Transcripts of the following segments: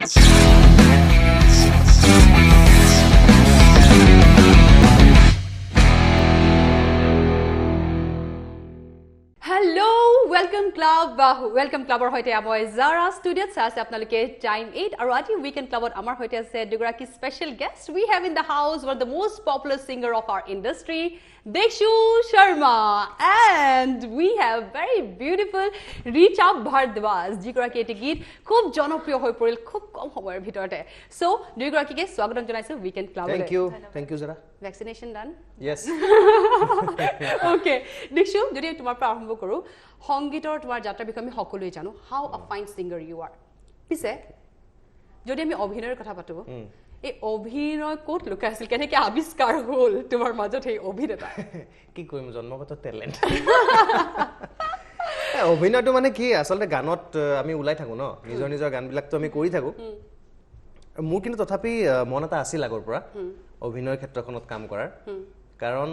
Hello, welcome club. Welcome cluber hoite aboy Zara Studios ase apnaloke time 8 aru ati weekend clubot amar hoite ase dugoraki special guest we have in the house one of the most popular singer of our industry Dikshu Sharma and we have very beautiful Richa Bhardwaj jigoraki eti git khub jonopriyo hoi poril khub kom homoyer bhitorte so dugoraki ke swagaton janaisu weekend club thank you Zara vaccination done yes okay Dikshu jodi tomar pra arambho koru সংগীতৰ তোমাৰ যাত্ৰা বিষয়ে আমি সকলোৱে জানো how a fine singer U R পিছে যদি আমি অভিনয়ৰ কথা পাতো এই অভিনয় কোট লুকাই আছিল কেনেকৈ আবিষ্কাৰ হ'ল তোমাৰ মাজত এই অভিনেতা কি কইম জন্মগত ট্যালেন্ট অভিনয়টো মানে কি আসলে গানত আমি উলাই থাকো ন নিজৰ নিজৰ গানবিলাকটো আমি কৰি থাকো মোৰ কিন্তু তথাপি মন এটা আছিল আগৰ পৰা অভিনয়ৰ ক্ষেত্ৰখনত কাম কৰাৰ কাৰণ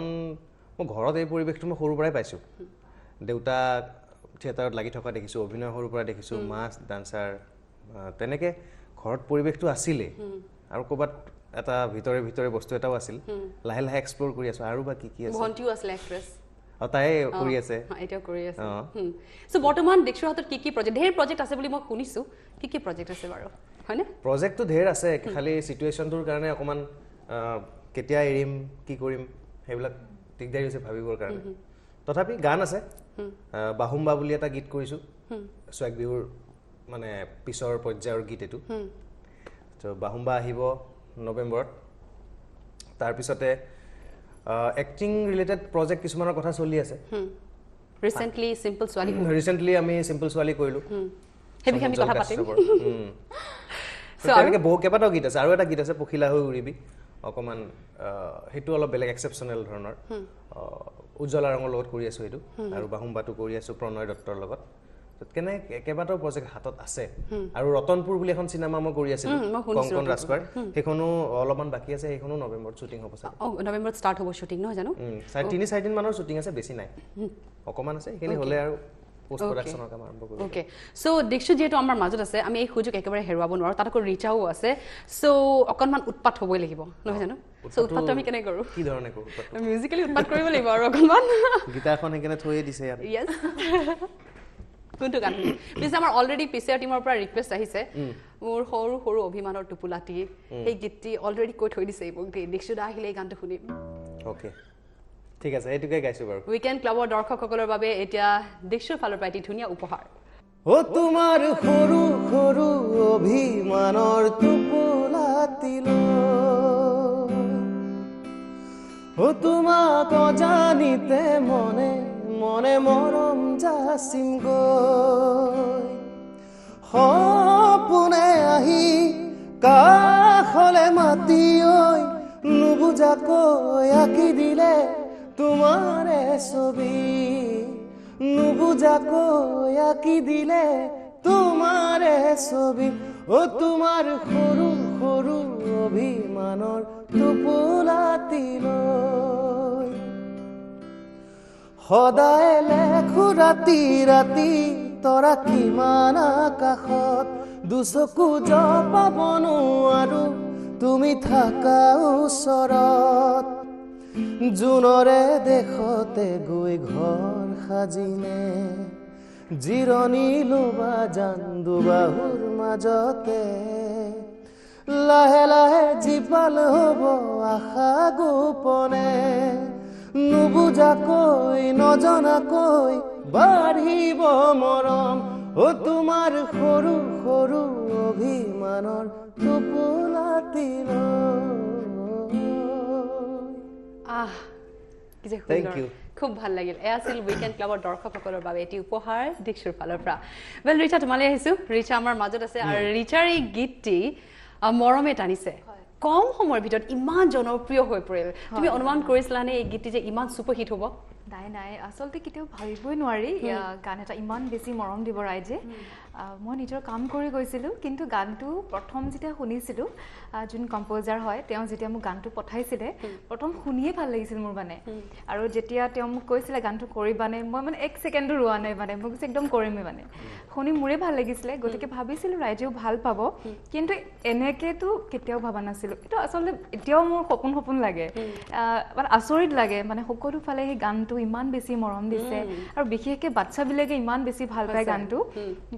মই ঘৰত এই পৰিৱেশটো মই সৰুৰ পৰাই পাইছো দেউতা থিয়েটাৰত লাগি থকা দেখিছো অভিনয় সৰুৰ পৰা দেখিছো মাছ ডান্সাৰ তেনেকে ঘৰত পৰিৱেশটো আছিলে আৰু ক'বাত এটা ভিতৰে বস্তু এটাও আছিল লাহে লাহে এক্সপ্লোৰ কৰি আছো আৰু বা কি আছে ভন্টিও আছিল এক্ট্ৰেছ তাই কৰি আছে এটাও কৰি আছে সো বৰ্তমান দিক্ষুৰ হাতত কি প্ৰজেক্ট ঢেৰ প্ৰজেক্ট আছে বুলি মই শুনিছো কি প্ৰজেক্ট আছে বাৰু হয়নে প্ৰজেক্টটো ঢেৰ আছে খালি সিচুৱেচনটোৰ কাৰণে অকমান কেতিয়া এৰিম কি কৰিম সেইবিলাক দিগদাৰি হৈছে ভাবিবৰ কাৰণে তথাপি গান আছে বাহুম্বা বুলি এটা গীত কৰিছো সোৱাগ বিহুৰ মানে পিছৰ পৰ্যায়ৰ গীত এটো তো বাহুম্বা আহিব নৱেম্বৰত তাৰ পিছতে এক্টিং ৰিলেটেড প্ৰজেক্ট কিছুমানৰ কথা চলি আছে ৰিসেন্টলি সিম্পল সোৱালি আমি সিম্পল সোৱালি কৰিলো হেবি আমি কথা পাতিম সো তেনেকে বহু কেইবাটাও গীত আছে আৰু এটা গীত আছে পখিলা হৈ উৰিবি অকমান হেতু অলপ বেলেগ এক্সেপচনেল ধৰণৰ উজ্জ্বলা ৰঙৰ লগত কৰি আছো এটো আৰু বাহুম্বাটো কৰি আছো প্ৰণয় দত্তৰ লগত কেনে কেবাটাও প্ৰজেক্ট হাতত আছে আৰু ৰতনপুৰ বুলি এখন সিনেমা মই কৰি আছিলো কংকন ৰাজকোৱাৰ হেখনো অলপমান বাকি আছে হেখনো নৱেম্বৰত শুটিং হ'ব চাগে নৱেম্বৰত ষ্টাৰ্ট হ'ব শুটিং নহয় জানো 3-4 দিন মানৰ শুটিং আছে বেছি নাই অকমান আছে হেখিনি হলে আৰু পোষ্ট প্ৰডাকচনৰ কাম আৰম্ভ কৰিম ওকে সো দিক্ষু যেটো আমাৰ মাজত আছে আমি এই সুযোগ একেবাৰে হেৰুৱাব নোৱাৰো তাতকৈ ৰিচাও আছে সো অকনমান উৎপাত হ'বই লাগিব নহয় জানো সো উৎপাত আমি কেনে কৰো কি ধৰণে কৰো মিউজিক্যালি উৎপাত কৰিব লাগিব আৰু অকনমান গীতাৰখন একেনে থৈয়ে দিছে ইয়াত ইয়েস কোনটো গান পিছে আমাৰ অলৰেডি পিছে টিমৰ পৰা ৰিকুৱেষ্ট আহিছে মোৰ সৰু সৰু অভিমানৰ টুপুলাটি এই গীতটি অলৰেডি কৈ থৈ দিছে মোক দিক্ষু দা আহিলে এই গানটো শুনিম ওকে ঠিক আছে এটুকে গাইছো বাৰু উইকেণ্ড ক্লাবৰ দৰ্শকসকলৰ বাবে এতিয়া দিক্ষুৰ ফালৰ পৰা এটি ধুনীয়া উপহাৰ ও তোমাৰ সৰু সৰু অভিমানৰ টুপুলাটি ও তোমাক জানিতে মনে মনে মৰম যাচিম গৈ সপোনে আহি কাষলে মাতি ঐ নুবুজাকৈ আঁকি দিলে তোমাৰে ছবি নুবুজাকৈ আঁকি দিলে তোমাৰে ছবি ও তোমাৰ সৰু সৰু অভিমানৰ টুপুলাটি সদায় লেখো ৰাতি ৰাতি তৰা কিমান আকাশত দুচকু জপাব নোৱাৰো তুমি থাকা ওচৰত জুনৰে দেশতে গৈ ঘৰ সাজিনে জিৰণি লবা জান দুবাহুৰ মাজতে লাহে লাহে জীপাল হ'ব আশা গোপনে নুবুজাকৈ নজনাকৈ বাঢ়িব মৰম ও তোমাৰ সৰু সৰু অভিমানৰ টুপুলাটি থ্যাংক ইউ খুব ভাল লাগিল এয়া আছিল উইকেণ্ড ক্লাবৰ দৰ্শকসকলৰ বাবে এটি উপহাৰ দিক্ষুৰ ফালৰ পৰা ওয়েল ৰিচা তোমালৈ আহিছো ৰিচা আমাৰ মাজত আছে আৰু ৰিচাৰ এই গীতটি মৰমে টানিছে কম সময়ৰ ভিতৰত ইমান জনপ্ৰিয় হৈ পৰিল তুমি অনুমান কৰিছিলানে এই গীতটি যে ইমান সুপাৰ হিট হ'ব নাই নাই আসলতে কেতিয়াও ভাবিবই নোৱাৰি গান এটা ইমান বেছি মৰম দিব ৰাইজে মই নিজৰ কাম কৰি গৈছিলোঁ কিন্তু গানটো প্ৰথম যেতিয়া শুনিছিলোঁ যোন কম্প'জাৰ হয় তেওঁ যেতিয়া মোক গানটো পঠাইছিলে প্ৰথম শুনিয়ে ভাল লাগিছিল মোৰ মানে আৰু যেতিয়া তেওঁ মোক কৈছিলে গানটো কৰিবানে মই মানে 1 ছেকেণ্ডো ৰোৱা নাই মানে মোক একদম কৰিমেই মানে শুনি মোৰে ভাল লাগিছিলে গতিকে ভাবিছিলোঁ ৰাইজেও ভাল পাব কিন্তু এনেকেতো কেতিয়াও ভাবা নাছিলোঁ এইটো আচলতে এতিয়াও মোৰ সপোন লাগে মানে আচৰিত লাগে মানে সকলো ফালে সেই গানটো ইমান বেছি মৰম দিছে আৰু বিশেষকৈ বাচ্চাবিলাকে ইমান বেছি ভাল পায় গানটো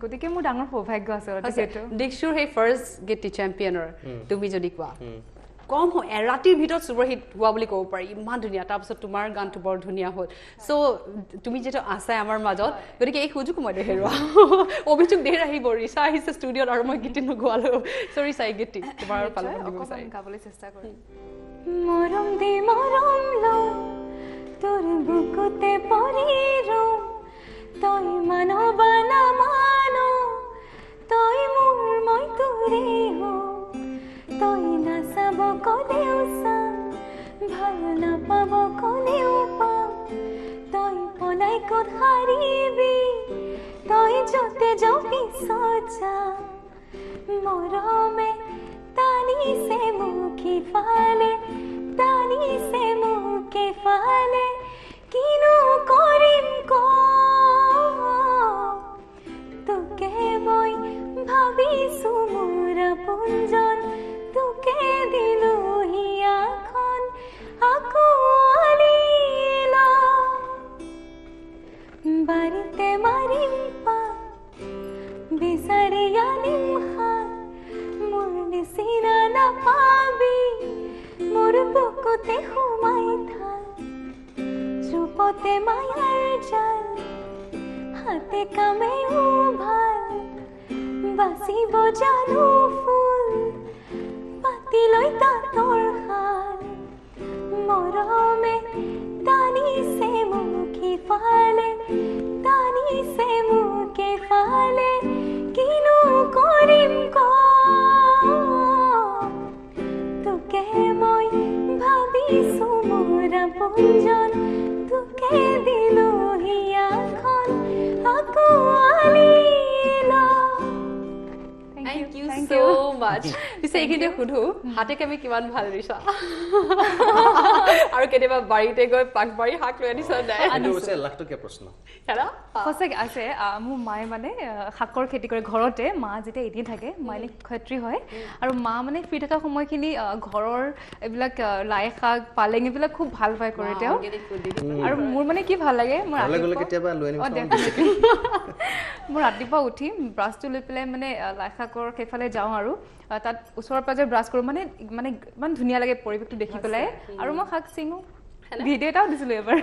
গতিকে মোৰ ডাঙৰ সৌভাগ্য আছে সেইটো দীক্ষুৰ সেই ফাৰ্ষ্ট গীতটি চেম্পিয়নৰ তুমি যদি কোৱা কম হয় ৰাতিৰ ভিতৰত ছুপাৰ হিট হোৱা বুলি ক'ব পাৰি ইমান ধুনীয়া তাৰপিছত তোমাৰ গানটো বৰ ধুনীয়া হ'ল চ' তুমি যিটো আছাই আমাৰ মাজত গতিকে এই সুযোগ মই হেৰুৱা অভিযোগ ধেৰ আহিব ৰিচা আহিছে ষ্টুডিঅ'ত আৰু মই গীতি নোগোৱালো চ' ৰিচা এই গীতটি তোমাৰ ফালে গাবলৈ চেষ্টা কৰিম মৰম দে মৰম লৈ তোৰ বুকুতে পৰি ৰম তই মানবা নামানো তই মোৰ মই তোৰে হওঁ তই নাচাব ক'লেও চাম ভাল নাপাব ক'লেও পাম তই পলাই ক'ত হাৰিবি তই য'তে যাওঁ পিছত যা মৰমে টানিছে মোক ইফালে টানিছে মোক ইফালে কিনো কৰিম তোকে মই ভাবিছোঁ মোৰ আপোনজন তোকে দিলো হিয়াখন আকোৱালি ল বাৰীতে মাৰিম পাত বিচাৰি আনিম হাত মোৰ নিচিনা নাপাবি মোৰ বুকুতে সোমাই থাক চুপতে মায়াৰ জাল হাতে কামেও ভাল বাচিব জানো ফুল পাতি লৈ তাঁতৰ শাল মৰমে টানিছে মোক ইফালে টানিছে মোক ইফালে কিনো কৰিম তোকে মই ভাবিছোঁ মোৰ আপোনজন তোকে দিলো হিয়াখন আকোৱালি ল Thank you so much. পিছে এইখিনি সুধো হাতে কামে কিমান ভাল ৰিচা আৰু কেতিয়াবা বাৰীতে গৈ পাক বাৰী শাক লৈ আনিছ নাই এইটো হৈছে লাখটকীয়া প্ৰশ্ন সঁচাকৈ আছে মোৰ মায়ে মানে শাকৰ খেতি কৰে ঘৰতে মা যেতিয়া এদিন থাকে মায়ে ক্ষেত্ৰী হয় আৰু মা মানে ফ্ৰী থকা সময়খিনি ঘৰৰ এইবিলাক লাই শাক পালেং এইবিলাক খুব ভাল পায় কৰে তেওঁ আৰু মোৰ মানে কি ভাল লাগে মোৰ ৰাতিপুৱা উঠি ব্ৰাছটো লৈ পেলাই মানে লাই শাকৰ সেইফালে যাওঁ আৰু তাত ওচৰৰ পাজৰে ব্ৰাছ কৰোঁ মানে মানে ইমান ধুনীয়া লাগে পৰিৱেশটো দেখি পেলাই আৰু মই শাক চিঙো ভিডিঅ' এটাও দিছিলোঁ এবাৰ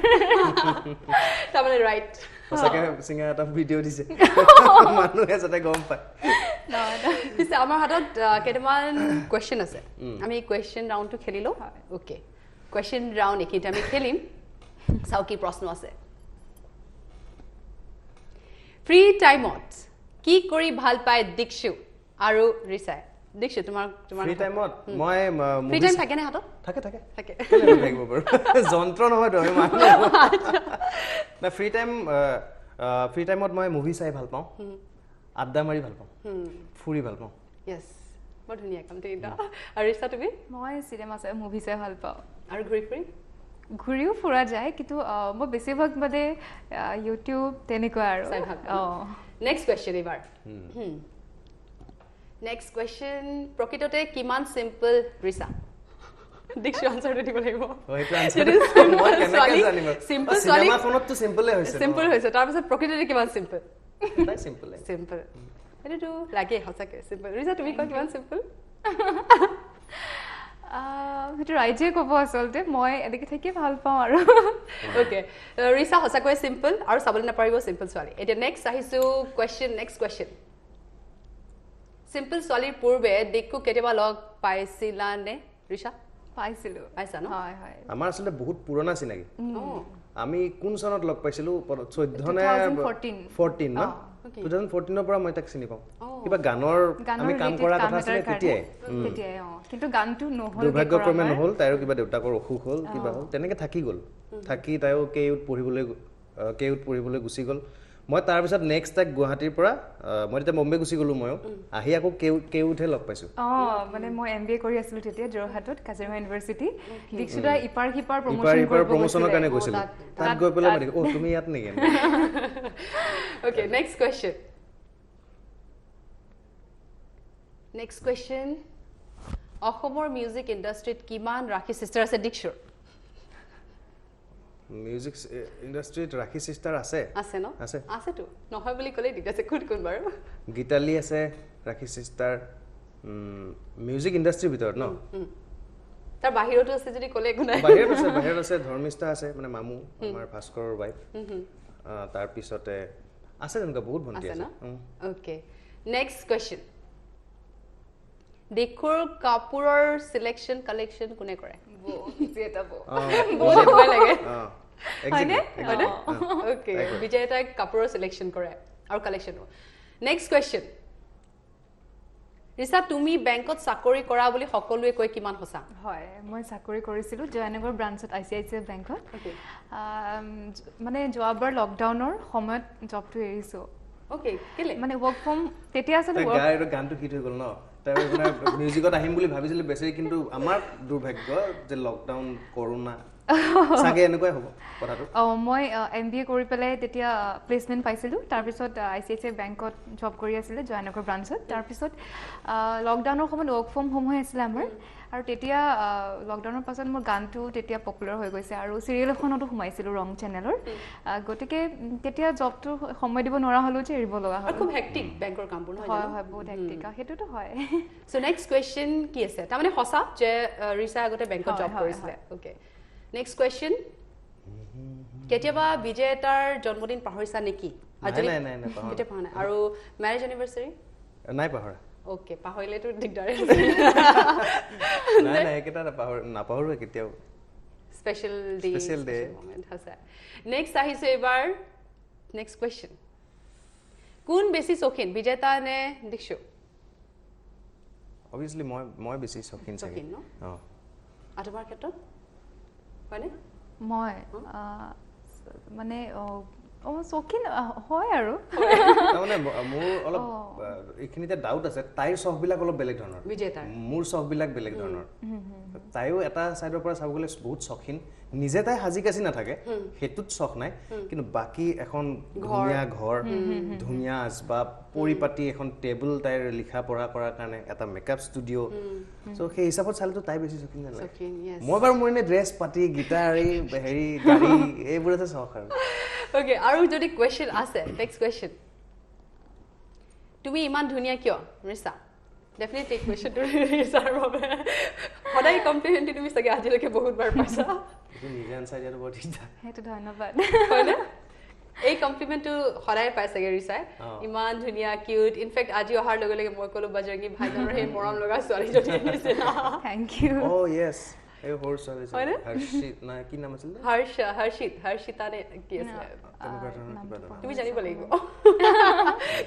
তাৰমানে ৰাইট সঁচাকৈ চিঙা এটা ভিডিঅ' দিছে মানুহে যাতে গম পায় পিছে আমাৰ হাতত কেইটামান কুৱেশ্যন আছে আমি কুৱেশ্যন ৰাউণ্ডটো খেলি লওঁ অ'কে কুৱেশ্যন ৰাউণ্ড এইখিনিতে আমি খেলিম চাওঁ কি প্ৰশ্ন আছে ফ্ৰী টাইমত কি কৰি ভাল পায় দীক্ষু আৰু ৰিচাই দীক্ষু তোমাৰ ফ্ৰী টাইমত মই ফ্ৰী টাইম থাকে নে হাতত থাকে থাকিব বাৰু যন্ত্ৰ নহয়তো আমি মানুহ না ফ্ৰী টাইমত মই মুভি চাই ভাল পাওঁ আড্ডা মাৰি ভাল পাওঁ ফুৰি ভাল পাওঁ য়েছ বৰ ধুনীয়া কাম দেই আৰু ৰিচা তুমি মই চিনেমা চাই মুভি চাই ভাল পাওঁ আৰু ঘূৰিও ফুৰা যায় কিন্তু মই বেছিভাগ মানে ইউটিউব তেনেকুৱা আৰু নেক্সট কুৱেশ্যন এইবাৰ নেক্সট কুৱেশ্যন প্ৰকৃততে কিমান চিম্পল ৰিচা দীক্ষু আনসাৰটো দিব লাগিব চিম্পল হৈছে তাৰপিছত প্ৰকৃততে কিমান চিম্পল এইটোতো লাগে সঁচাকৈ চিম্পল ৰিচা তুমি কোৱা কিমান চিম্পল সেইটো ৰাইজে ক'ব আচলতে মই এনেকৈ থাকি ভাল পাওঁ আৰু অ'কে ৰিচা সঁচাকৈ চিম্পল আৰু চাবলৈ নাপাৰিব চিম্পল ছোৱালী এতিয়া নেক্সট আহিছোঁ নেক্সট কুৱেশ্যন চিম্পল ছোৱালীৰ পূৰ্বে দীক্ষু কেতিয়াবা লগ পাইছিলানে ৰিচা পাইছা ন আমাৰ আচলতে বহুত পুৰণা চিনাকি আমি কোন চনত লগ পাইছিলোঁ 14 নে 14 ন 2014 পৰা মই তাক চিনি পাওঁ কিবা গানৰ আমি কাম কৰা কথা আছিল তেতিয়াই কিন্তু গানটো নহ'ল দুৰ্ভাগ্যক্ৰমে নহ'ল তাইৰো কিবা দেউতাকৰ অসুখ হ'ল কিবা হ'ল তেনেকৈ থাকি গ'ল থাকি তাইও কেইউত পঢ়িবলৈ গুচি গ'ল মই তাৰ পিছত নেক্সট টাইক গুৱাহাটীৰ পৰা মই তেতিয়া মুম্বাই গুচি গ'লো ময়ো আহি আকৌ কেউঠে লগ পাইছোঁ মানে মই MBA কৰি আছিলোঁ তেতিয়া যোৰহাটত কাজিৰঙা ইউনিভাৰ্চিটি দীক্ষিতা ইপাৰ সিপাৰ প্ৰমোচনৰ কাৰণে গৈছিলোঁ তাত গৈ পেলাই মই দেখিলোঁ তুমি ইয়াত নেকি Okay, next question. Next question. অসমৰ মিউজিক ইণ্ডাষ্ট্ৰীত কিমান ৰাখি চিষ্টাৰ আছে দিক্ষুৰ? মিউজিক ইণ্ডাষ্ট্ৰীত ৰাখি চিষ্টাৰ আছে আছে ন? আছে আছেতো নহয় বুলি ক'লেই ঠিক আছে কোন বাৰু গীতালি আছে ৰাখি চিষ্টাৰ মিউজিক ইণ্ডাষ্ট্ৰীৰ ভিতৰত ন তাৰ বাহিৰতো আছে যদি ক'লে একো নাই বাহিৰত আছে ধৰ্মিষ্ঠা আছে মানে মামু আমাৰ ভাস্কৰৰ ৱাইফ তাৰ পিছতে আছে তেনেকুৱা বহুত ভণ্টি আছে ওকে নেক্সট কোৱেশ্চন দিক্ষুৰ কাপোৰৰ সিলেকশন কালেকশন কোনে কৰে বহুত ভয় লাগে ওকে বিজয়তাই কাপোৰৰ সিলেকশন কৰে আৰু কালেকশন নেক্সট কোৱেশ্চন ৰিসা তুমি বেংকত চাকৰি কৰা বুলি সকলোৱে কয় কিমান সঁচা হয় মই চাকৰি কৰিছিলোঁ জয়নগৰ ব্ৰাঞ্চত ICICI বেংকত মানে যোৱাবাৰ লকডাউনৰ সময়ত জবটো এৰিছোঁ ওকে কেলে মানে ৱৰ্ক ফ্ৰম তেতিয়া আছিল গানটো হিট হৈ গ'ল ন তাৰ মানে মিউজিকত আহিম বুলি ভাবিছিলোঁ বেছি কিন্তু আমাৰ দুৰ্ভাগ্য যে লকডাউন কৰোনা সাগে এনেকৈ হ'ব কথাটো মই MBA কৰি পেলাই তেতিয়া প্লেচমেন্ট পাইছিলোঁ তাৰপিছত ICICI বেংকত জব কৰি আছিলে জয়নগৰ ব্ৰাঞ্চত তাৰপিছত লকডাউনৰ সময়ত ৱৰ্ক ফ্ৰম হোম হৈ আছিলে আমাৰ আৰু তেতিয়া লকডাউনৰ পাছত মোৰ গানটো তেতিয়া পপুলাৰ হৈ গৈছে আৰু চিৰিয়েল এখনতো সোমাইছিলোঁ ৰং চেনেলৰ গতিকে তেতিয়া জবটো সময় দিব নোৱাৰা হ'লো যে এৰিব লগা হ'ল খুব হেক্টিক বেংকৰ কামবোৰ নহয় হয় হয় বহুত হেক্টিক সেইটোতো হয় সো নেক্সট কোৱেশ্চন কি আছে তাৰমানে সঁচা যে ৰিসা আগতে বেংকত জব কৰিছিলে ওকে নেক্সট কোৱেশ্চন কেতিয়াবা বিজয়তাৰ জন্মদিন পাহৰিছা নেকি নাই কেতিয়া পাহৰা নাই আৰু মেৰেজ এনিভাৰ্সাৰী নাই পাহৰা ওকে পাহৰিলেতো দিগদাৰে নাই একেটা নাপাহৰোৱে কেতিয়াও স্পেশাল ডে মোমেন্ট আছে নেক্সট আহিছে এবাৰ নেক্সট কোৱেশ্চন কোন বেছি চখিন বিজয়তা নে দিক্ষু অবভিয়াসলি মই বেছি চখিন ন আঠবাৰ ক্ষেত্ৰত হয়নে মই মানে চখিন হয় আৰু মানে মোৰ অলপ এইখিনিতে ডাউট আছে তাইৰ চখবিলাক অলপ বেলেগ ধৰণৰ মোৰ চখবিলাক বেলেগ ধৰণৰ তাইও এটা চাইডৰ পৰা চাব গ'লে বহুত চখিন নিজে তাই সাজি কাচি নাথাকে সেইটোত চখ নাই কিন্তু বাকী এখন ধুনীয়া ঘৰ ধুনীয়া আচবাব পৰিপাটি এখন টেবুল তাইৰ লিখা পঢ়া কৰাৰ কাৰণে এটা মেকআপ ষ্টুডিঅ' চ' সেই হিচাপত চালেতো তাই বেছি চখিন নালাগে মই বাৰু মোৰ এনে ড্ৰেছ পাতি গিটাৰ হেৰি গাড়ী এইবোৰতে চখ আৰু ওকে আৰু যদি কোৱেশ্চন আছে নেক্সট কোৱেশ্চন তুমি ইমান ধুনীয়া কিয় ৰিসা ডেফিনেটলি কোৱেশ্চন টু ৰিসাৰ বাবে সদায় কমপ্লিমেণ্ট তুমি চাগে আজিলৈকে বহুত বাৰ পাইছা নিজে আনসাৰ দিয়াটো বৰ দিগদাৰ সেইটো ধন্যবাদ হয়নে এই কমপ্লিমেণ্টটো সদায় পাই চাগে ৰিসাই ইমান ধুনীয়া কিউট ইনফেক্ট আজি অহাৰ লগে লগে মই ক'লো বজৰংগী ভাইজানৰ সেই মৰম লগা ছোৱালীজনী নিচিনা থেংক ইউ য়েছ এই হোৰ ছোৱালী হৰ্ষিত না কি নাম আছিল হৰ্ষিতা নে কি আছিল তুমি জানিব লাগিব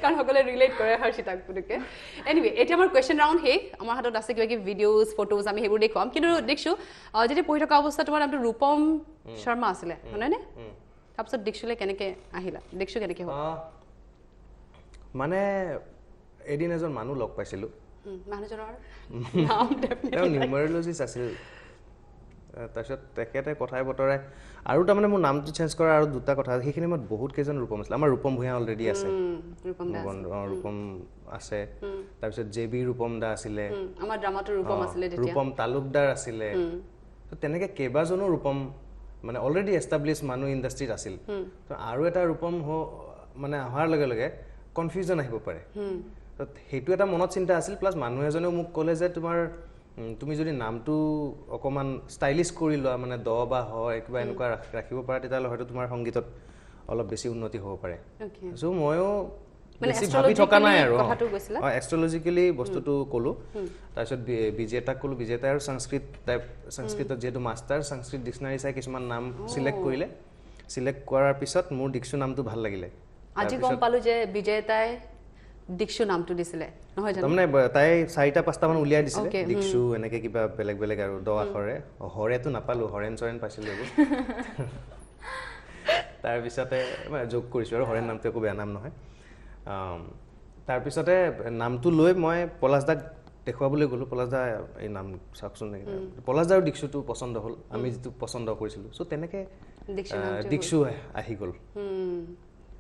কাৰণ সকলোৱে ৰিলেট কৰে হৰ্ষিতাক পুতুকে এনিৱে এতিয়া আমাৰ কুৱেশ্যন ৰাউণ্ড হে আমাৰ হাতত আছে কিবা কি ভিডিঅ'জ ফটোজ আমি সেইবোৰ দেখুৱাম কিন্তু দেখিছো যেতিয়া পঢ়ি থকা অৱস্থাত তোমাৰ নামটো ৰূপম শৰ্মা আছিলে হয়নে তাৰপিছত দিক্ষুলে কেনেকে আহিলা দিক্ষু কেনেকে হ'ল মানে এদিন এজন মানুহ লগ পাইছিলোঁ মানুহজনৰ নাম তেওঁ নিউমাৰলজিষ্ট আছিল তাৰপিছত তেখেতে কথাই বতৰাই আৰু তাৰমানে মোৰ নামটো চেঞ্জ কৰা আৰু দুটা কথা সেইখিনি মই বহুত কেইজন ৰূপম আছিলে আমাৰ ৰূপম ভূঞা অলৰেডি আছে ৰূপম আছে তাৰপিছত JB ৰূপম দা আছিলে আমাৰ ড্ৰামাটো ৰূপম আছিলে তেতিয়া ৰূপম তালুকদাৰ আছিলে তো তেনেকৈ কেইবাজনো ৰূপম মানে অলৰেডি এষ্টাব্লিছ মানুহ ইণ্ডাষ্ট্ৰীত আছিল তো আৰু এটা ৰূপম মানে অহাৰ লগে লগে কনফিউজন আহিব পাৰে তো সেইটো এটা মনত চিন্তা আছিল প্লাছ মানুহ এজনেও মোক ক'লে যে তুমি যদি নামটো অকণমান ষ্টাইলিছ কৰি লোৱা মানে দ বা হয় কিবা এনেকুৱা ৰাখিব পাৰা তেতিয়াহ'লে হয়তো তোমাৰ সংগীতত অলপ বেছি উন্নতি হ'ব পাৰে চ' ময়ো বেছি ভাবি থকা নাই আৰু এষ্ট্ৰলজিকেলি বস্তুটো ক'লোঁ তাৰপিছত বিজেতাক ক'লোঁ বিজেতাই আৰু সংস্কৃতত যিহেতু মাষ্টাৰ সংস্কৃত ডিক্সনাৰী চাই কিছুমান নাম চিলেক্ট কৰিলে চিলেক্ট কৰাৰ পিছত মোৰ দিক্ষু নামটো ভাল লাগিলে আজি গম পালোঁ যে বিজেতাই দিক্ষু নামটো দিছিলে নহয় জানো তাৰমানে তাই 4-5টা মান উলিয়াই দিছিলে দিক্ষু এনেকৈ কিবা বেলেগ বেলেগ আৰু দ আখৰে হৰেটো নাপালোঁ হৰেণ চৰেণ পাইছিলোঁ এইবোৰ তাৰপিছতে মই যোগ কৰিছোঁ আৰু হৰেণ নামটো একো বেয়া নাম নহয় তাৰপিছতে নামটো লৈ মই পলাশদাক দেখুৱাবলৈ গ'লোঁ পলাশদা এই নাম চাওকচোন পলাশদাৰ দীক্ষুটো পচন্দ হ'ল আমি যিটো পচন্দ কৰিছিলোঁ চ' তেনেকৈ দীক্ষু আহি গ'ল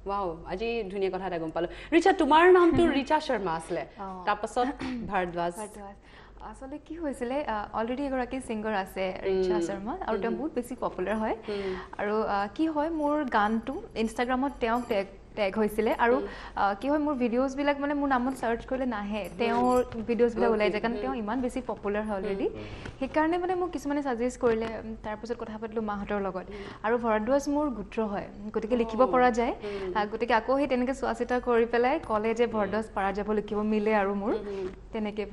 ৱাও আজি ধুনীয়া কথা এটা গম পালোঁ ৰিচা তোমাৰ নামটো ৰিচা শৰ্মা আছিলে তাৰপাছত ভাৰদ্বাজ আসলে কি হৈছিলে অলৰেডি এগৰাকী ছিংগাৰ আছে ৰিচা শৰ্মা আৰু তেওঁ বহুত বেছি পপুলাৰ হয় আৰু কি হয় মোৰ গানটো ইনষ্টাগ্ৰামত তেওঁ টেগ হৈছিলে আৰু কি হয় মোৰ ভিডিঅ'জবিলাক মানে মোৰ নামত চাৰ্চ কৰিলে নাহে তেওঁৰ ভিডিঅ'জবিলাক ওলাই যায় কাৰণ তেওঁ ইমান বেছি পপুলাৰ হয় অলৰেডি সেইকাৰণে মানে মোক কিছুমানে ছাজেষ্ট কৰিলে তাৰপিছত কথা পাতিলোঁ মাহঁতৰ লগত আৰু ভৰদ্বাজ মোৰ গোত্ৰ হয় গতিকে লিখিব পৰা যায় গতিকে আকৌ সেই তেনেকৈ চোৱা চিতা কৰি পেলাই ক'লে যে ভৰদ্বাজ পাৰা যাব লিখিব মিলে আৰু মোৰ তেনেকৈ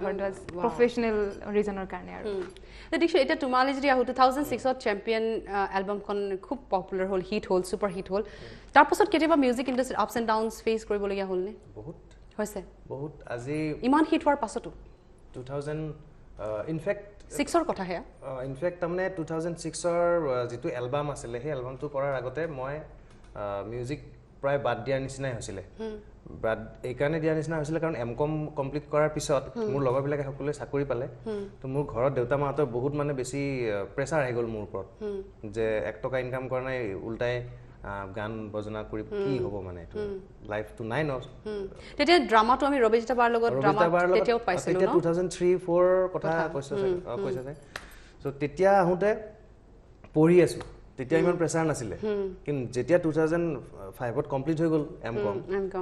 ভৰদ্বাজ প্ৰফেচনেল ৰিজনৰ কাৰণে আৰু দীক্ষু এতিয়া তোমালৈ যদি আহোঁ 2006ত চেম্পিয়ন এলবামখন খুব পপুলাৰ হ'ল হিট হ'ল ছুপাৰ হিট হ'ল তাৰপাছত কেতিয়াবা মিউজিক ইণ্ডাষ্ট্ৰীত আপছ এণ্ড ডাউনছ ফেচ কৰিবলগীয়া হ'লনে বহুত হৈছে বহুত আজি ইমান হিট হোৱাৰ পাছতো 2000 ইনফেক্ট 6ৰ কথা সেয়া ইনফেক্ট তাৰমানে 2006ৰ যিটো এলবাম আছিলে সেই এলবামটো কৰাৰ আগতে মই মিউজিক প্ৰায় বাদ দিয়াৰ নিচিনাই হৈছিলে বাদ এইকাৰণে দিয়াৰ নিচিনা হৈছিলে কাৰণ এম.কম কমপ্লিট কৰাৰ পিছত মোৰ লগৰবিলাকে সকলোৱে চাকৰি পালে তো মোৰ ঘৰত দেউতা মাহঁতৰ বহুত মানে বেছি প্ৰেছাৰ আহি গ'ল মোৰ ওপৰত যে 1 টকা ইনকাম কৰা নাই উল্টাই গান বজনা কৰি কি হ'ব মানে এইটো লাইফটো নাই ন তেতিয়া ড্ৰামাটো আমি ৰবিজিতা বাৰ লগত ড্ৰামা তেতিয়াও পাইছিলোঁ ন 2003-4 কথা কৈছে চ' তেতিয়া আহোঁতে পঢ়ি আছোঁ তেতিয়া ইমান প্ৰেছাৰ নাছিলে কিন্তু যেতিয়া 2005ত কমপ্লিট হৈ গ'ল এম.কম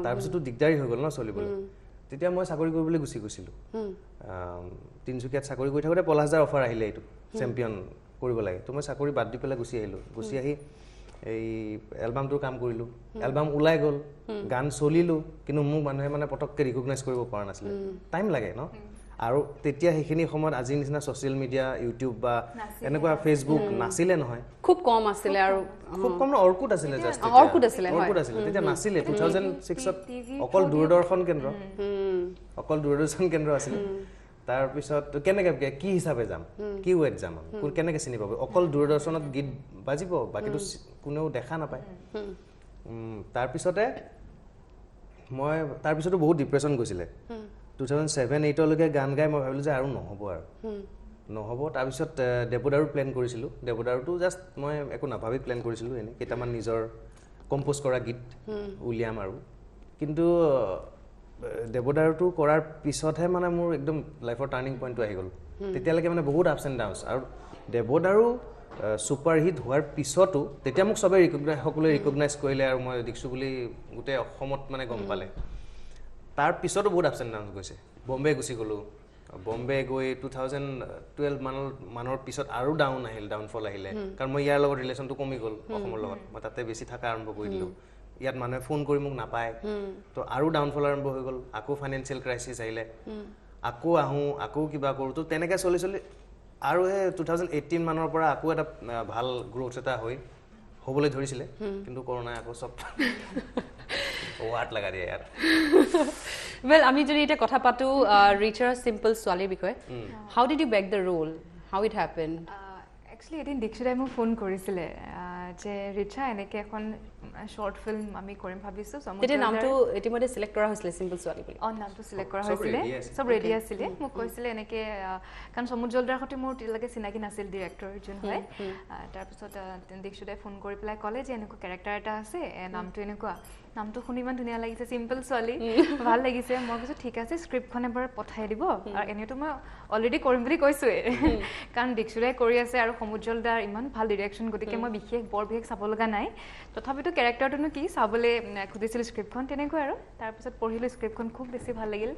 তাৰপিছতো দিগদাৰী হৈ গ'ল ন চলিবলৈ তেতিয়া মই চাকৰি কৰিবলৈ গুচি গৈছিলোঁ তিনিচুকীয়াত চাকৰি কৰি থাকোঁতে পলাশদাৰ অফাৰ আহিলে এইটো চেম্পিয়ন কৰিব লাগে তো মই চাকৰি বাদ দি পেলাই গুচি আহিলোঁ গুচি আহি এই এলবামটোৰ কাম কৰিলোঁ এলবাম ওলাই গ'ল গান চলিলোঁ কিন্তু মোক মানুহে মানে পটককৈ ৰিকগনাইজ কৰিব পৰা নাছিলে টাইম লাগে ন আৰু তেতিয়া সেইখিনি সময়ত আজিৰ নিচিনা ছ'চিয়েল মিডিয়া ইউটিউব বা এনেকুৱা ফেচবুক নাছিলে নহয় খুব কম আছিলে আৰু খুব কম অৰ্কুট আছিলে জাষ্ট অৰ্কুট আছিলে তেতিয়া নাছিলে 2006ত অকল দূৰদৰ্শন কেন্দ্ৰ আছিলে তাৰপিছত কেনেকৈ কি হিচাপে যাম কি ৱেট যাম কেনেকৈ চিনি পাব অকল দূৰদৰ্শনত গীত বাজিব বাকীটো কোনেও দেখা নাপায় তাৰপিছতো বহুত ডিপ্ৰেশ্যন গৈছিলে 2007-8লৈকে গান গাই মই ভাবিলোঁ যে আৰু নহ'ব তাৰপিছত দেৱদাৰু প্লেন কৰিছিলোঁ দেৱদাৰুটো জাষ্ট মই একো নাভাবি প্লেন কৰিছিলোঁ এনেই কেইটামান নিজৰ কম্প'জ কৰা গীত উলিয়াম আৰু কিন্তু দেৱদাৰুটো কৰাৰ পিছতহে মানে মোৰ একদম লাইফৰ টাৰ্ণিং পইণ্টটো আহি গ'ল তেতিয়ালৈকে মানে বহুত আপছ এণ্ড ডাউনছ আৰু দেৱদাৰু ছুপাৰ হিট হোৱাৰ পিছতো তেতিয়া মোক চবেই সকলোৱে ৰিকগনাইজ কৰিলে আৰু মই দীক্ষু বুলি গোটেই অসমত মানে গম পালে তাৰ পিছতো বহুত আপছ এণ্ড ডাউনছ গৈছে বম্বে গুচি গ'লোঁ বম্বে গৈ 2012 মানৰ পিছত আৰু ডাউনফল আহিলে কাৰণ মই ইয়াৰ লগত ৰিলেশ্যনটো কমি গ'ল অসমৰ লগত মই তাতে বেছি থকা আৰম্ভ কৰি দিলোঁ ইয়াত মানুহে ফোন কৰি মোক নাপায় তো আৰু ডাউনফল আৰম্ভ হৈ গ'ল আকৌ ফাইনেন্সিয়েল ক্ৰাইচিছ আহিলে আকৌ আহোঁ আকৌ কিবা কৰোঁ তো তেনেকৈ চলি আৰু সেই 2018 মানৰ পৰা আকৌ এটা ভাল গ্ৰোথ এটা হ'বলৈ ধৰিছিলে কিন্তু কৰোণাই আকৌ চব ৱাট লগা দিয়ে ইয়াত ৱেল আমি যদি এতিয়া কথা পাতোঁ ৰিচাৰ চিম্পল ছোৱালীৰ বিষয়ে how did you bag the role how it happen actually এদিন দীক্ষিতাই মোক ফোন কৰিছিলে যে ৰিচা এনেকৈ এখন শ্বৰ্ট ফিল্ম আমি কৰিম ভাবিছোঁ তেতিয়া নামটো ইতিমধ্যে চিলেক্ট কৰা হৈছিলে চিম্পল ছোৱালী বুলি নামটো চিলেক্ট কৰা হৈছিলে চব ৰেডি আছিলে মোক কৈছিলে এনেকৈ কাৰণ সমুজ্জ্বলদাৰ সৈতে মোৰ তেতিয়ালৈকে চিনাকি নাছিল ডিৰেক্টৰ যোন হয় তাৰপিছত দীক্ষিতাই ফোন কৰি পেলাই ক'লে যে এনেকুৱা কেৰেক্টাৰ এটা আছে নামটো এনেকুৱা নামটো শুনি ইমান ধুনীয়া লাগিছে চিম্পল ছোৱালী ভাল লাগিছে মই কৈছোঁ ঠিক আছে স্ক্ৰিপ্টখন এবাৰ পঠাই দিব আৰু এনেইতো মই অলৰেডি কৰিম বুলি কৈছোঁৱেই কাৰণ দীক্ষিতাই কৰি আছে আৰু সমুজ্জ্বলদাৰ ইমান ভাল ডিৰেকশ্যন গতিকে মই বৰ বিশেষ চাব লগা নাই তথাপিতো কেৰেক্টাৰটোনো কি চাবলৈ খুজিছিলোঁ স্ক্ৰিপ্টখন তেনেকৈ আৰু তাৰপিছত পঢ়িলোঁ স্ক্ৰিপ্টখন খুব বেছি ভাল লাগিল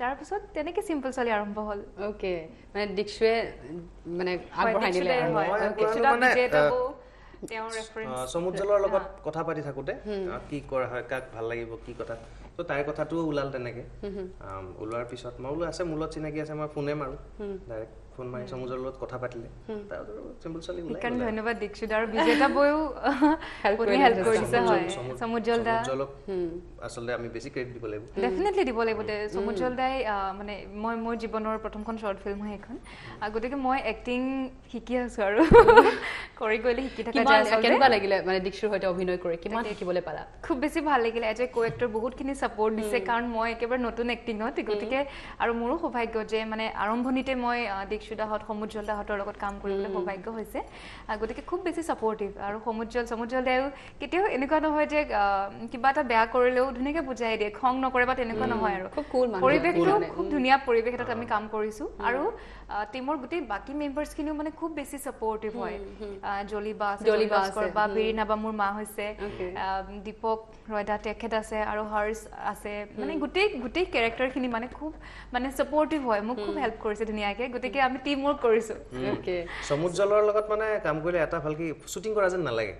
তাৰপিছত তেনেকৈ চিম্পল ছোৱালী আৰম্ভ হ'ল অ'কে মানে দীক্ষুৱে মানে আগবঢ়াই দিলে সমুজ্জ্বলৰ লগত কথা পাতি থাকোঁতে কি কৰা হয় কাক ভাল লাগিব কি কথা তো তাইৰ কথাটো ওলাল তেনেকৈ ওলোৱাৰ পিছত মই বোলো আছে মোৰ লগত চিনাকি আছে মই ফোনে মাৰোঁ ডাইৰেক্ট ফোন মাৰি সমুজৰ লগত কথা পাতিলে তাৰপিছত চিম্পল ছোৱালী ওলাই কাৰণ ধন্যবাদ দীক্ষিত আৰু বিজেতা বয়ো হেল্প কৰিছে হয় সমুজ্জ্বল দা আচলতে আমি বেছি ক্ৰেডিট দিব লাগিব ডেফিনেটলি দিব লাগিব দে সমুজ্জ্বল দাই মানে মই মোৰ জীৱনৰ প্ৰথমখন শ্বৰ্ট ফিল্ম হয় এখন গতিকে মই এক্টিং শিকি আছোঁ আৰু কৰি গ'লে শিকি থকা যায় কেনেকুৱা লাগিলে মানে দীক্ষুৰ সৈতে অভিনয় কৰি কিমান শিকিবলৈ পালা খুব বেছি ভাল লাগিলে এজ এ কো এক্টৰ বহুতখিনি ছাপোৰ্ট দিছে কাৰণ মই একেবাৰে নতুন এক্টিঙত গতিকে আৰু মোৰো সৌভাগ্য যে মানে আৰম্ভণিতে মই দীক্ষিতাহঁত সমুজ্জ্বল দাহঁতৰ লগত কাম কৰিবলৈ সৌভাগ্য হৈছে গতিকে খুব বেছি ছাপোৰ্টিভ আৰু সমুজ্জ্বল দায়ো কেতিয়াও এনেকুৱা নহয় যে কিবা এটা বেয়া কৰিলেও ধুনীয়াকৈ বুজাই দিয়ে খং নকৰে বা তেনেকুৱা নহয় আৰু খুব কুল মানুহ পৰিৱেশটো খুব ধুনীয়া পৰিৱেশ এটাত আমি কাম কৰিছোঁ আৰু টিমৰ গোটেই বাকী মেম্বাৰ্ছখিনিও মানে খুব বেছি ছাপোৰ্টিভ হয় জলি বা বা বিৰিনা বা মোৰ মা হৈছে দীপক ৰয়দা তেখেত আছে আৰু হৰ্ষ আছে মানে গোটেই কেৰেক্টাৰখিনি মানে খুব মানে ছাপোৰ্টিভ হয় মোক খুব হেল্প কৰিছে ধুনীয়াকৈ গতিকে আমি টিম ৱৰ্ক কৰিছোঁ সমুজ্জ্বলৰ লগত মানে কাম কৰিলে এটা ভালকে শ্বুটিং কৰা যেন নালাগে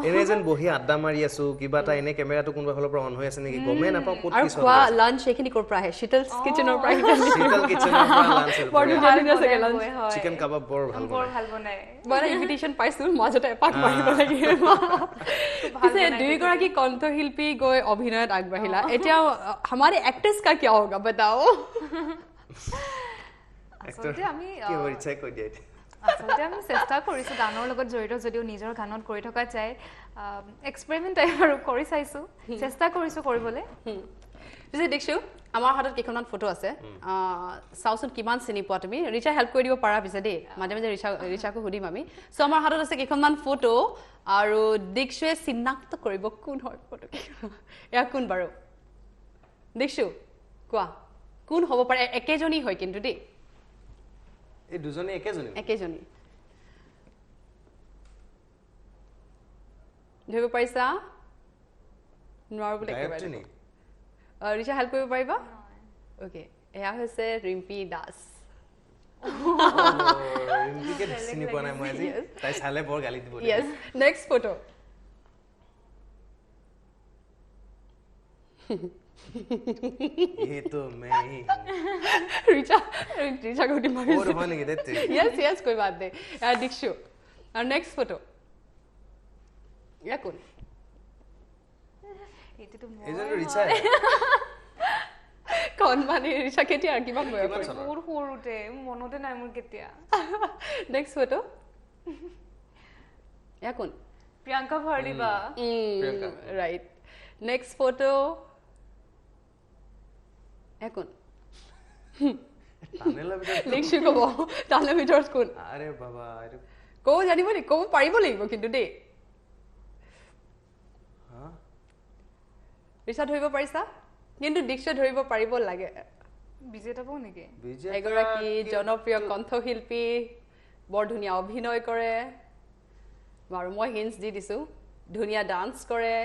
এনে যেন বহি আড্ডা মাৰি আছো কিবা এটা এনে কেমেৰাটো কোনোবা ফালৰ পৰা অন হৈ আছে নেকি গমে নাপাওঁ ক'ত আৰু খোৱা লাঞ্চ এইখিনি ক'ৰ পৰা আহে শীতল কিচেনৰ পৰা শীতল কিচেনৰ পৰা লাঞ্চ হয় চিকেন কাবাব বৰ ভাল বনাই মই ইনভিটেশ্যন পাইছোঁ মাজতে এপাক মাৰিব লাগে পিছে দুইগৰাকী কণ্ঠশিল্পী গৈ অভিনয়ত আগবাঢ়িলা এতিয়া हमारे एक्टर्स का क्या होगा बताओ আচলতে আমি কি হৈ ইচ্ছা কৈ দিয়া আচলতে আমি চেষ্টা কৰিছোঁ গানৰ লগত জড়িত যদিও নিজৰ গানত কৰি থকা যায় এক্সপেৰিমেণ্ট টাইপ আৰু কৰি চাইছোঁ চেষ্টা কৰিছোঁ কৰিবলৈ পিছে দেখিছোঁ আমাৰ হাতত কেইখনমান ফটো আছে চাওচোন কিমান চিনি পোৱা তুমি ৰিচা হেল্প কৰি দিব পাৰা পিছে দেই মাজে মাজে ৰিচাকো সুধিম আমি চ' আমাৰ হাতত আছে কেইখনমান ফটো আৰু দীক্ষুৱে চিনাক্ত কৰিব কোন হয় ফটো এয়া কোন বাৰু দীক্ষু কোৱা কোন হ'ব পাৰে একেজনী হয় কিন্তু দেই এই দুজনী একেজনী ধৰিব পাৰিছা নোৱাৰো বুলি একেবাৰে ৰিচা হেল্প কৰিব পাৰিবা অ'কে এয়া হৈছে ৰিম্পী দাস ৰিম্পীকে চিনি পোৱা নাই মই আজি তাই চালে বৰ গালি দিব য়েছ নেক্সট ফটো ये तो मैं ही रीचा को उठी मारी और होने के देते यस कोई बात नहीं यार दीक्षु और नेक्स्ट फोटो या कौन ये तो ये रीचा है कौन माने रीचा केতিয়া আর কিমান বয় মোর হৰুতে মনতে নাই মোৰ কেতিয়া নেক্সট ফটো या कौन প্ৰিয়ংকা ভৰলিবা প্ৰিয়ংকা ৰাইট নেক্সট ফটো এখন টানেলৰ ভিতৰত লিখি কব টানেলৰ ভিতৰত কোন আৰে বাবা আৰে কব জানিব নি কব পাৰিব লাগিব কিন্তু দেই হা ৰিচা ধৰিব পাৰিছা কিন্তু দীক্ষা ধৰিব পাৰিব লাগে বিজেতা বৌ নেকি এগৰাকী জনপ্ৰিয় কণ্ঠশিল্পী বৰ ধুনীয়া অভিনয় কৰে আৰু মই হিন্টছ দি দিছোঁ ধুনীয়া ডান্স কৰে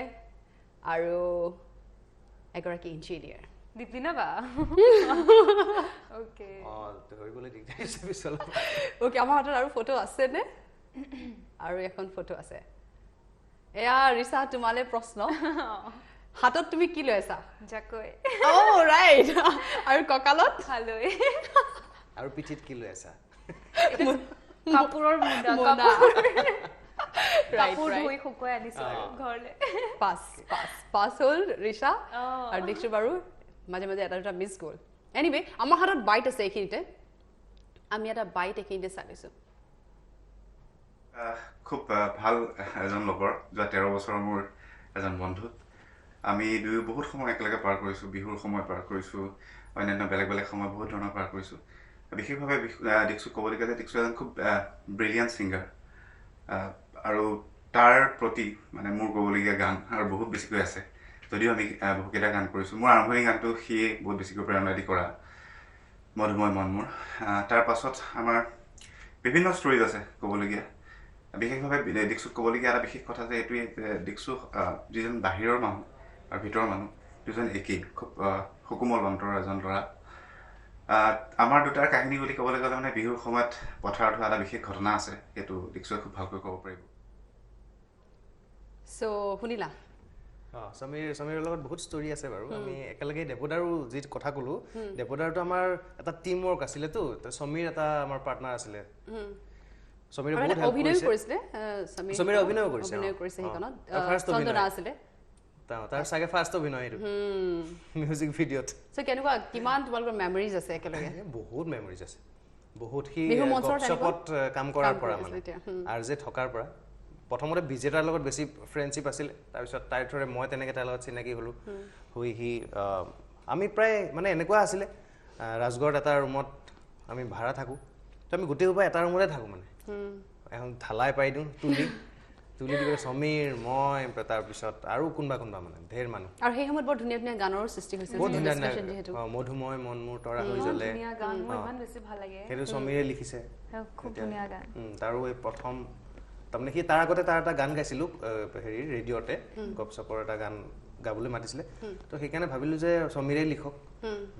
আৰু এগৰাকী ইঞ্জিনিয়াৰ দীপিনা বা ওকে ধৰিবলৈ দিগদাৰ হৈছে পিছল ওকে আমাৰ হাতত আৰু ফটো আছে নে আৰু এখন ফটো আছে এয়া ৰিচা তোমালে প্ৰশ্ন হাতত তুমি কি লৈ আছা জাকৈ ও ৰাইট আৰু ককালত খালৈ আৰু পিঠিত কি লৈ আছা কাপোৰৰ মুণ্ডা কাপোৰ ধুই শুকুৱাই আনিছো ঘৰলে পাছ হ'ল ৰিচা আৰু দীক্ষু বাৰু মাজে মাজে এটা দুটা মিছ গ'ল এনিৱে আমাৰ হাতত বাইট আছে এইখিনিতে আমি এটা বাইট এইখিনিতে চালিছোঁ খুব ভাল এজন লগৰ যোৱা 13 বছৰৰ মোৰ এজন বন্ধু আমি দুয়ো বহুত সময় একেলগে পাৰ কৰিছোঁ বিহুৰ সময় পাৰ কৰিছোঁ অন্যান্য বেলেগ বেলেগ সময় বহুত ধৰণৰ পাৰ কৰিছোঁ বিশেষভাৱে দীক্ষু ক'বলগীয়া যে দীক্ষু এজন খুব ব্ৰিলিয়াণ্ট ছিংগাৰ আৰু তাৰ প্ৰতি মানে মোৰ ক'বলগীয়া গান আৰু বহুত বেছিকৈ আছে যদিও আমি বহুকেইটা গান কৰিছোঁ মোৰ আৰম্ভণি গানটো সিয়ে বহুত বেছিকৈ প্ৰেৰণা দি কৰা মধুময় মন মোৰ তাৰ পাছত আমাৰ বিভিন্ন ষ্টৰিজ আছে ক'বলগীয়া বিশেষভাৱে দীক্ষুক ক'বলগীয়া এটা বিশেষ কথা যে এইটোৱে যে দীক্ষু যিজন বাহিৰৰ মানুহ আৰু ভিতৰৰ মানুহ দুজন একেই খুব সুকোমল অন্তৰৰ এজন ল'ৰা আমাৰ দুটাৰ কাহিনী বুলি ক'বলৈ গ'লে মানে বিহুৰ সময়ত পথাৰত হোৱা এটা বিশেষ ঘটনা আছে সেইটো দীক্ষুৱে খুব ভালকৈ ক'ব পাৰিব চ' শুনিলা সমীৰৰ লগত বহুত ষ্টৰী আছে বাৰু আমি একেলগে দেৱদাৰো যি কথা ক'লো দেৱদাৰটো আমাৰ এটা টিম ৱৰ্ক আছিলেতো সমীৰ এটা আমাৰ পাৰ্টনাৰ আছিলে সমীৰে বহুত হেল্প কৰিছে সমীৰে অভিনয় কৰিছে সেইখনত ফাৰ্ষ্ট চন্দনা আছিলে তাৰ চাগে ফাৰ্ষ্ট অভিনয় এইটো মিউজিক ভিডিঅ'ত সো কেনেকুৱা কিমান তোমালোকৰ মেমৰিজ আছে একেলগে বহুত মেমৰিজ আছে বহুত সি গপচপত কাম কৰাৰ পৰা মানে আৰু যে থকাৰ পৰা প্ৰথমতে বিজেতাৰ লগত বেছি ফ্ৰেণ্ডশ্বিপ আছিল তাৰপিছত তাইৰ থৰে মই তেনেকৈ তাৰ লগত চিনাকি হ'লোঁ হৈ সি আমি প্ৰায় মানে এনেকুৱা আছিলে ৰাজগড়ত এটা ৰুমত আমি ভাড়া থাকোঁ তো আমি গোটেই সোপা এটা ৰুমতে থাকোঁ মানে এখন ঢালাই পাই দিওঁ তুলি দিব সমীৰ মই তাৰপিছত আৰু কোনোবা মানে ঢেৰ মানুহ আৰু সেই সময়ত বৰ ধুনীয়া ধুনীয়া গানৰ সৃষ্টি হৈছিল বহুত ধুনীয়া মধুময় মন মোৰ তৰা হৈ জ্বলে সেইটো সমীৰে লিখিছে খুব ধুনীয়া গান তাৰো এই প্ৰথম তাৰমানে সি তাৰ আগতে তাৰ এটা গান গাইছিলোঁ হেৰি ৰেডিঅ'তে গপচপৰ এটা গান গাবলৈ মাতিছিলে তো সেইকাৰণে ভাবিলোঁ যে সমীৰে লিখক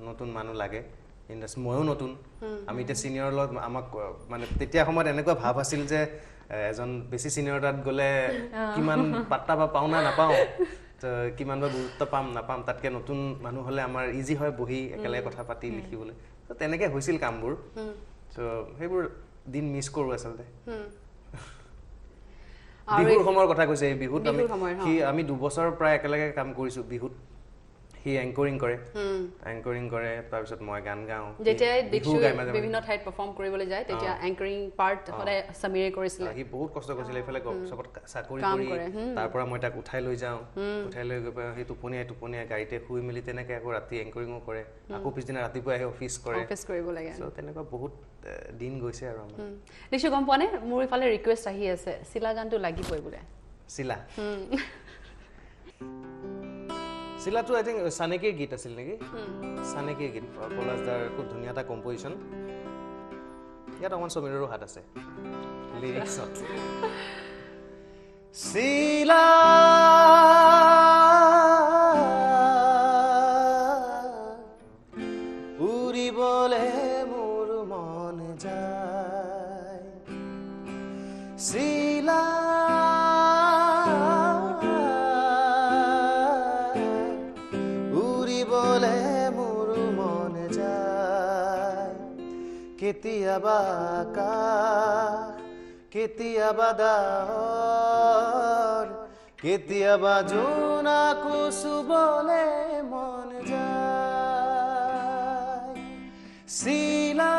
নতুন মানুহ লাগে ইণ্ডাষ্ট্ৰী ময়ো নতুন আমি এতিয়া ছিনিয়ৰৰ লগত আমাক মানে তেতিয়া সময়ত এনেকুৱা ভাৱ আছিল যে এজন বেছি ছিনিয়ৰ তাত গ'লে কিমান পাত্তা বা পাওঁ না নাপাওঁ তো কিমান বা গুৰুত্ব পাম নাপাম তাতকৈ নতুন মানুহ হ'লে আমাৰ ইজি হয় বহি একেলগে কথা পাতি লিখিবলৈ তো তেনেকৈ হৈছিল কামবোৰ তো সেইবোৰ দিন মিছ কৰোঁ আচলতে বিহুৰ সময়ৰ কথা কৈছে এই বিহুত আমি 2 বছৰ প্ৰায় একেলগে কাম কৰিছোঁ বিহুত সি এংকৰিং কৰে তাৰপিছত মই গান গাওঁ যেতিয়া বিভিন্ন ঠাইত পাৰফৰ্ম কৰিবলৈ যায় তেতিয়া এংকৰিং পাৰ্ট সদায় সমীৰে কৰিছিলে সি বহুত কষ্ট কৰিছিলে এইফালে গপচপত চাকৰি কৰি তাৰ পৰা মই তাক উঠাই লৈ যাওঁ উঠাই লৈ গৈ সি টোপনিয়াই গাড়ীতে শুই মেলি তেনেকৈ আকৌ ৰাতি এংকৰিঙো কৰে আকৌ পিছদিনা ৰাতিপুৱা আহি অফিচ কৰিব লাগে তেনেকুৱা বহুত দিন গৈছে আৰু আমাৰ দেখিছোঁ গম পোৱা নে মোৰ ইফালে ৰিকুৱেষ্ট আহি আছে চিলা গানটো লাগিবই বোলে চিলাটো আই থিংক চানেকিৰ গীত আছিল নেকি চানেকিৰ গীত পলাশদাৰ খুব ধুনীয়া এটা কম্পজিশ্যন ইয়াত অকণমান সমীৰৰো হাত আছে লিৰিক্সত চিলা উৰিবলে মোৰ মন যায় চিলা কেতিয়াবা আকাশ কেতিয়াবা ডাৱৰ কেতিয়াবা জোনাকো চুবলে মন যায় চিলা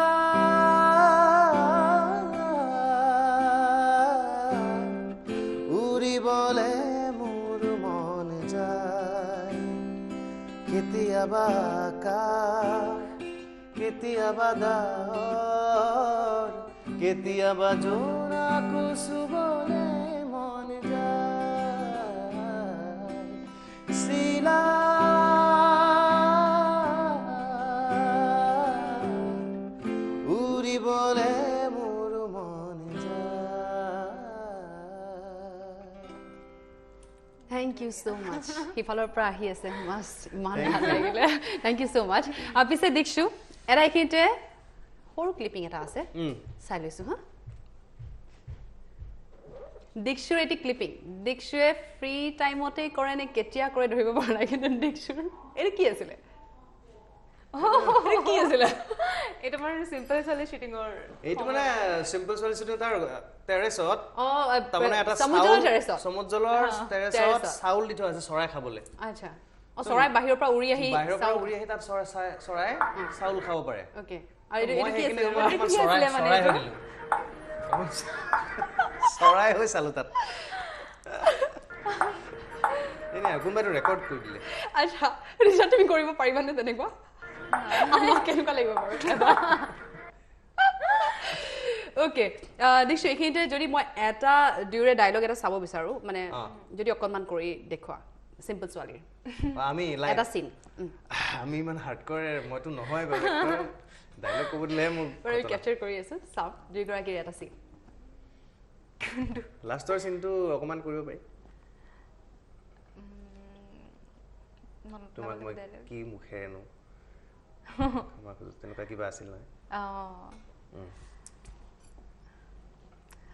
উৰিবলে মোৰ মন যায় কেতিয়াবা আকাশ কেতিয়াবা ডাৱৰ কেতিয়াবা জোনাকো চুবলে মন যায় চিলা উৰিবলে মোৰ মন যায় Thank you so much. Hifalar pra ahi ase must iman bhal lagile. Thank you so much. Apise dikshu era ekinte horu clipping eta ase. Sai loisu ha. Dikshu eti clipping. Dikshu e free time ote kore ne ketia kore dhoribo pora kinte dikshu. Eta ki asile? কি আছিল এটা মানে simple চলে shooting or এইটো মানে simple চলে shooting তাৰ টেৰেছত তাৰমানে এটা সমুদ্ৰৰ টেৰেছত চাউল দি থোৱা আছে চৰাই খাবলৈ আচ্ছা চৰাই বাহিৰৰ পৰা উৰি আহি তাত চৰাই চাউল খাব পাৰে ওকে আৰু এইটো কি আছিল চৰাই হৈ চালো তাত এনে কোনোবাইটো ৰেকৰ্ড কৰি দিলে আচ্ছা ৰিচা তুমি কৰিব পাৰিবানে তেনেকুৱা আমাক কেনেকুৱা লাগিব বাৰু ওকে দিশু এইখিনিতে যদি মই এটা ডিউৰে ডায়লগ এটা চাব বিচাৰো মানে যদি অকণমান কৰি দেখুৱা সিম্পল ছোৱালীৰ আমি এটা চিন আমি ইমান হাৰ্ডক'ৰ মইতো নহয় বাৰু ডায়লগ ক'ব দিলে মোৰ কেপচাৰ কৰি আছো চাওক দুইগৰাকীৰ এটা চিন লাষ্টৰ চিনটো অকণমান কৰিব পাৰি তোমাক মই কি মুখেৰেনো তেনেকুৱা কিবা আছিল নহয়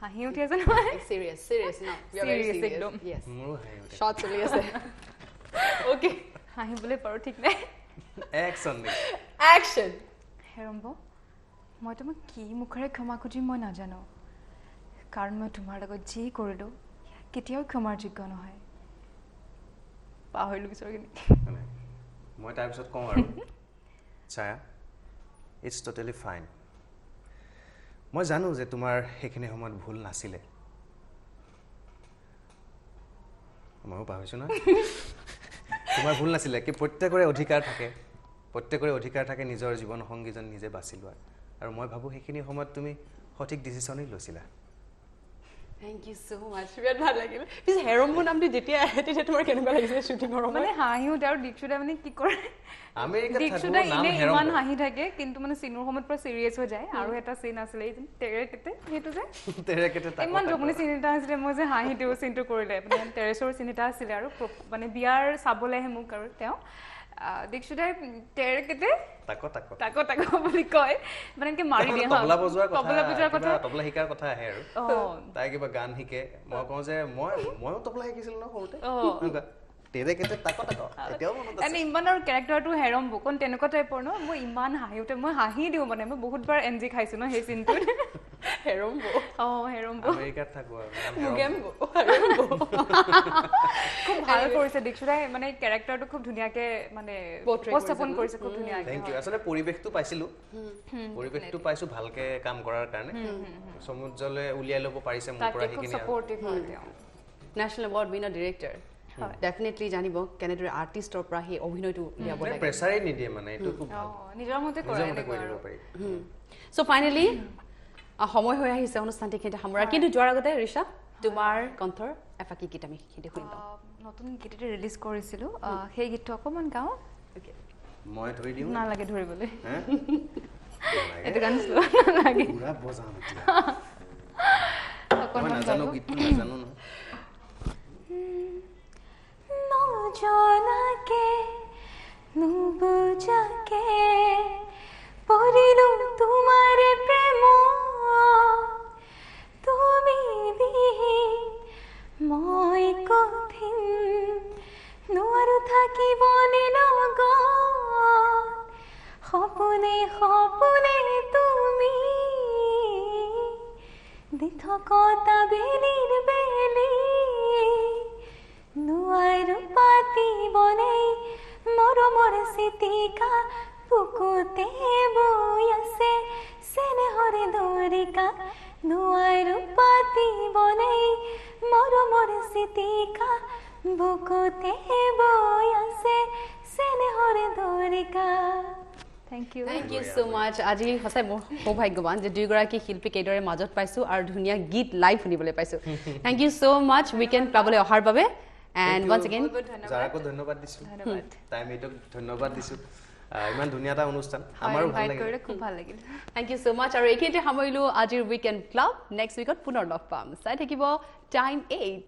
হাঁহি উঠি আছে নহয় চিৰিয়াছ ন ইউ আৰ ভেৰি চিৰিয়াছ একদম ইয়েস মোৰো হাঁহি উঠে শট চলি আছে অ'কে হাঁহিবলৈ পাৰোঁ ঠিক নাই একচন নেকি একশ্যন হেৰম্ব মই তোমাক কি মুখেৰে ক্ষমা খুজিম মই নাজানো কাৰণ মই তোমাৰ লগত যি কৰিলোঁ কেতিয়াও ক্ষমাৰ যোগ্য নহয় পাহৰিলোঁ কিছুমানে মই তাৰপিছত কওঁ আৰু ছায়া ইটছ ট'টেলি ফাইন মই জানো যে তোমাৰ সেইখিনি সময়ত ভুল নাছিলে ময়ো পাহৰিছোঁ না তোমাৰ ভুল নাছিলে কি প্ৰত্যেকৰে অধিকাৰ থাকে নিজৰ জীৱন সংগীজন নিজে বাছি লোৱাৰ আৰু মই ভাবোঁ সেইখিনি সময়ত তুমি সঠিক ডিচিশ্যনেই লৈছিলা থেংক ইউ ছ' মাছ বিৰাট ভাল লাগিল পিছে হেৰম্ব নামটো যেতিয়া আহে তেতিয়া তোমাৰ কেনেকুৱা লাগিছিলে শ্বুটিঙৰ মানে সময়ত হাঁহি উঠে আৰু দীক্ষুদাই মানে কি কৰে আমেৰিকাত দীক্ষুদাই থাকোঁ নাম ইমান হেৰম্ব হাঁহি থাকে কিন্তু মানে চিনৰ সময়ত পুৰা চিৰিয়াছ হৈ যায় আৰু এটা চিন আছিলে এই তেৰে কেটে সেইটো যে তেৰেকেটে তাকো ইমান তাকো। জমনি চিন এটা আছিলে মই যে হাঁহি দিওঁ চিনটো কৰিলে মানে টেৰেছৰ চিন এটা আছিলে আৰু মানে বিয়াৰ চাবলৈ আহে মোক আৰু তেওঁ দীক্ষুদাই তেৰে কেটে তাকো তাকো তাকো তাকো বুলি কয় মানে এনেকৈ মাৰি দিয়ে হা তবলা বজোৱাৰ তবলা বজোৱাৰ কথা তবলা শিকাৰ কথা আহে আৰু তাই কিবা গান শিকে মই কওঁ যে ময়ো তবলা শিকিছিলোঁ ন সৰুতে এনেকুৱা তেৰেকেটে তাকো তাকো এতিয়াও মনত আছে মানে ইমান আৰু কেৰেক্টাৰটো হেৰম্ব কোন তেনেকুৱা টাইপৰ ন মই ইমান হাঁহি উঠে মই হাঁহি দিওঁ মানে মই বহুতবাৰ এনজি খাইছোঁ ন সেই চিনটোত হেৰম্ব হেৰম্ব আমেৰিকাত থাকোঁ আৰু নাম মুগেম্ব হেৰম্ব। খুব ভাল কৰিছে দীক্ষুদাই মানে কেৰেক্টাৰটো খুব ধুনীয়াকে মানে Portray উপস্থাপন কৰিছে কৰিছে খুব ধুনীয়াকে থেংক ইউ আচলতে পৰিৱেশটো পাইছিলোঁ পৰিৱেশটো পাইছোঁ ভালকে কাম কৰাৰ কাৰণে সমুজ্জলে উলিয়াই ল'ব পাৰিছে মোৰ পৰা তাকে খুব সেইখিনি আৰু। ছাপৰ্টিভ হয় তেওঁ national award winner director definitely জানিব কেনেদৰে আৰ্টিষ্টৰ পৰা সেই অভিনয়টো উলিয়াব লাগে প্ৰেছাৰেই নিদিয়ে মানে এইটো খুব ভাল নিজৰ মতে কৰে নিজৰ মতে কৰি দিব পাৰি চ' ফাইনেলি সময় হৈ আহিছে অনুষ্ঠানটি সেইটা সামৰা কিন্তু যোৱাৰ আগতে ঋষা তোমাৰ কণ্ঠৰ এফাকি গীত আমি সেইখিনি শুনিম নতুন গীত এটা ৰিলিজ কৰিছিলোঁ সেই গীতটো অকণমান গাওঁ মই ধৰি দিওঁ নালাগে ধৰিবলৈ হে? এইটো গান শ্ল' নালাগে পুৰা বজাম এতিয়া মই অকণমান নাজানো গীতটো নাজানো নহয় নজনাকে নুবুজাকে পৰিলো তোমাৰ প্ৰেম তুমি বিহি মই কঠিন নোৱাৰো থাকিবনে লগত সপোনে সপোনে তুমি দি থকা বেলিৰ বেলি নোৱাৰো পাতিবনে মৰমৰ চিতিকা বুকুতে বৈ আছে চেনেহৰে দৰিকা নোৱাৰো পাতিবনে মৰমৰ চিতিকা বুকুতে বৈ আছে চেনেহৰে দৰিকা thank you thank you so' much আজি সঁচাই মোৰ সৌভাগ্যৱান যে দুয়োগৰাকী শিল্পীক এইদৰে মাজত পাইছোঁ আৰু ধুনীয়া গীত লাইভ শুনিবলৈ পাইছোঁ thank you so' much weekend ক্লাবলৈ অহাৰ বাবে এণ্ড ওৱান্স এগেইন যাৰাকো ধন্যবাদ দিছোঁ ধন্যবাদ টাইমটোক ধন্যবাদ দিছোঁ ইমান ধুনীয়া এটা অনুষ্ঠান আমাৰো ভাল লাগিল খুব ভাল লাগিল থেংক ইউ ছ' মাছ আৰু এইখিনিতে সামৰিলোঁ আজিৰ উইকেণ্ড ক্লাব নেক্সট উইকত পুনৰ লগ পাম চাই থাকিব টাইম 8